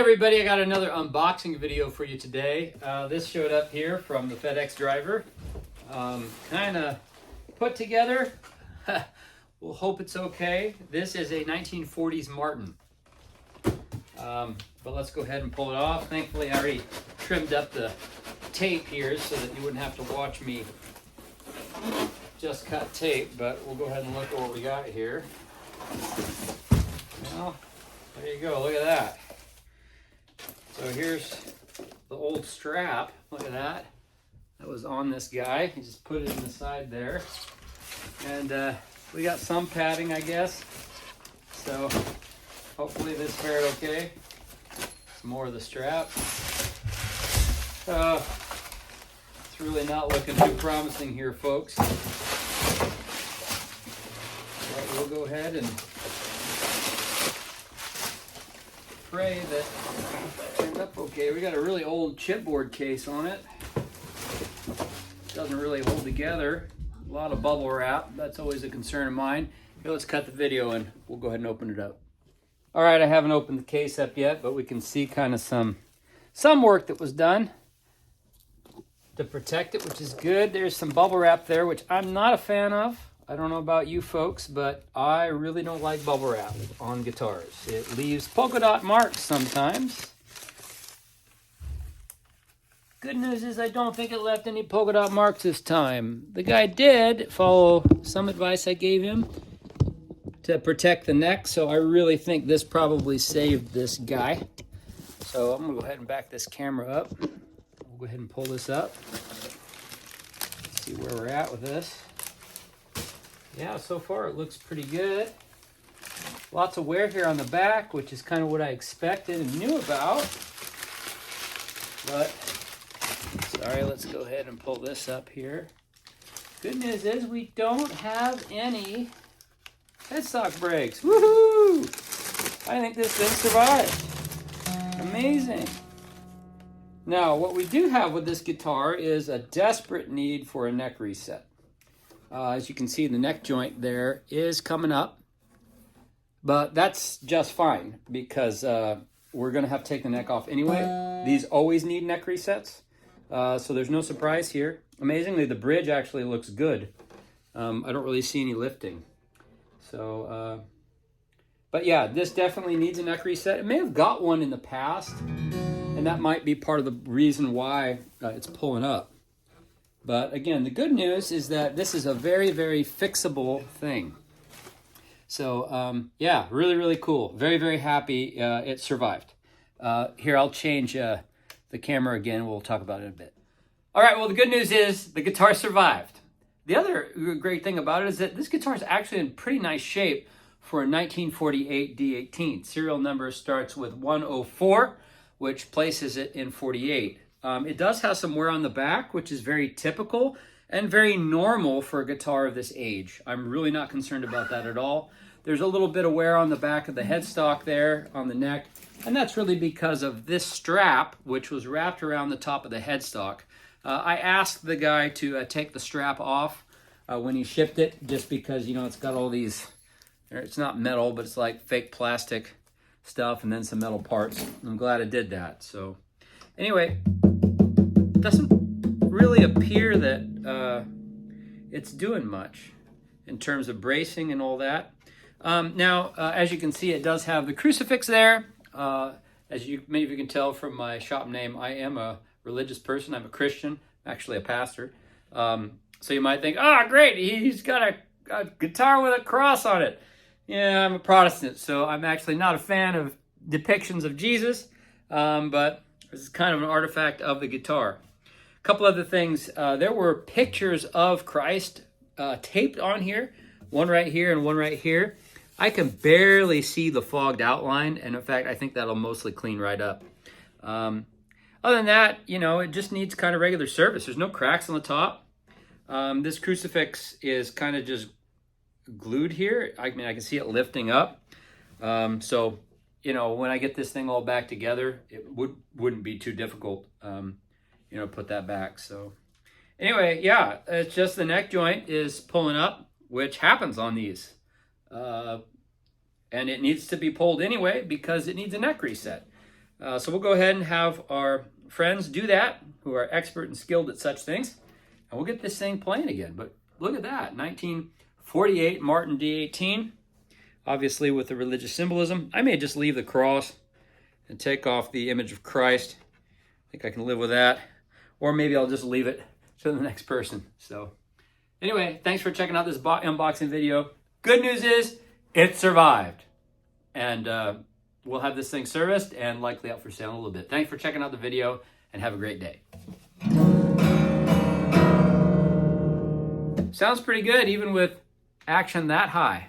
everybody, I got another unboxing video for you today. This showed up here from the FedEx driver. Kind of put together. We'll hope it's okay. This is a 1940s Martin. But let's go ahead and pull it off. Thankfully, I already trimmed up the tape here so that you wouldn't have to watch me just cut tape. But we'll go ahead and look at what we got here. Well, there you go. Look at that. So here's the old strap. Look at that. That was on this guy. He just put it in the side there. And we got some padding, I guess. So hopefully this fared okay. Some more of the strap. It's really not looking too promising here, folks. But we'll go ahead and pray that it turned up okay. We got a really old chipboard case on it. Doesn't really hold together. A lot of bubble wrap. That's always a concern of mine. Here, let's cut the video and we'll go ahead and open it up. All right, I haven't opened the case up yet, but we can see kind of some work that was done to protect it, which is good. There's some bubble wrap there, which I'm not a fan of. I don't know about you folks, but I really don't like bubble wrap on guitars. It leaves polka dot marks sometimes. Good news is I don't think it left any polka dot marks this time. The guy did follow some advice I gave him to protect the neck, so I really think this probably saved this guy. So I'm gonna go ahead and back this camera up. We'll go ahead and pull this up. Let's see where we're at with this. Yeah, so far it looks pretty good. Lots of wear here on the back, which is kind of what I expected and knew about. But, sorry, let's go ahead and pull this up here. Good news is we don't have any headstock breaks. Woohoo! I think this thing survived. Amazing. Now, what we do have with this guitar is a desperate need for a neck reset. As you can see, the neck joint there is coming up, but that's just fine because we're going to have to take the neck off anyway. These always need neck resets, so there's no surprise here. Amazingly, the bridge actually looks good. I don't really see any lifting. So, but yeah, this definitely needs a neck reset. It may have got one in the past, and that might be part of the reason why it's pulling up. But again, the good news is that this is a very, very fixable thing. So yeah, really, really cool. Very, very happy it survived. Here, I'll change the camera again. We'll talk about it in a bit. All right, well, the good news is the guitar survived. The other great thing about it is that this guitar is actually in pretty nice shape for a 1948 D18. Serial number starts with 104, which places it in 48. It does have some wear on the back, which is very typical and very normal for a guitar of this age. I'm really not concerned about that at all. There's a little bit of wear on the back of the headstock there on the neck, and that's really because of this strap, which was wrapped around the top of the headstock. I asked the guy to take the strap off when he shipped it, just because, you know, it's got all these, it's not metal, but it's like fake plastic stuff and then some metal parts. I'm glad I did that. So anyway, doesn't really appear that it's doing much in terms of bracing and all that. Now, as you can see, it does have the crucifix there. As many of you can tell from my shop name, I am a religious person. I'm a Christian, actually a pastor. So you might think, oh, great, he's got a guitar with a cross on it. Yeah, I'm a Protestant, so I'm actually not a fan of depictions of Jesus, but this is kind of an artifact of the guitar. A couple other things. There were pictures of Christ taped on here, one right here and one right here. I can barely see the fogged outline, and in fact, I think that'll mostly clean right up. Other than that, you know, it just needs kind of regular service. There's no cracks on the top. This crucifix is kind of just glued here. I mean, I can see it lifting up. So, you know, when I get this thing all back together, it wouldn't be too difficult, you know, put that back. So anyway, yeah, it's just the neck joint is pulling up, which happens on these. And it needs to be pulled anyway because it needs a neck reset. So we'll go ahead and have our friends do that, who are expert and skilled at such things, and we'll get this thing playing again. But look at that, 1948 Martin D18, obviously with the religious symbolism. I may just leave the cross and take off the image of Christ. I think I can live with that. Or maybe I'll just leave it to the next person. So anyway, thanks for checking out this unboxing video. Good news is it survived. And we'll have this thing serviced and likely out for sale in a little bit. Thanks for checking out the video and have a great day. Sounds pretty good even with action that high.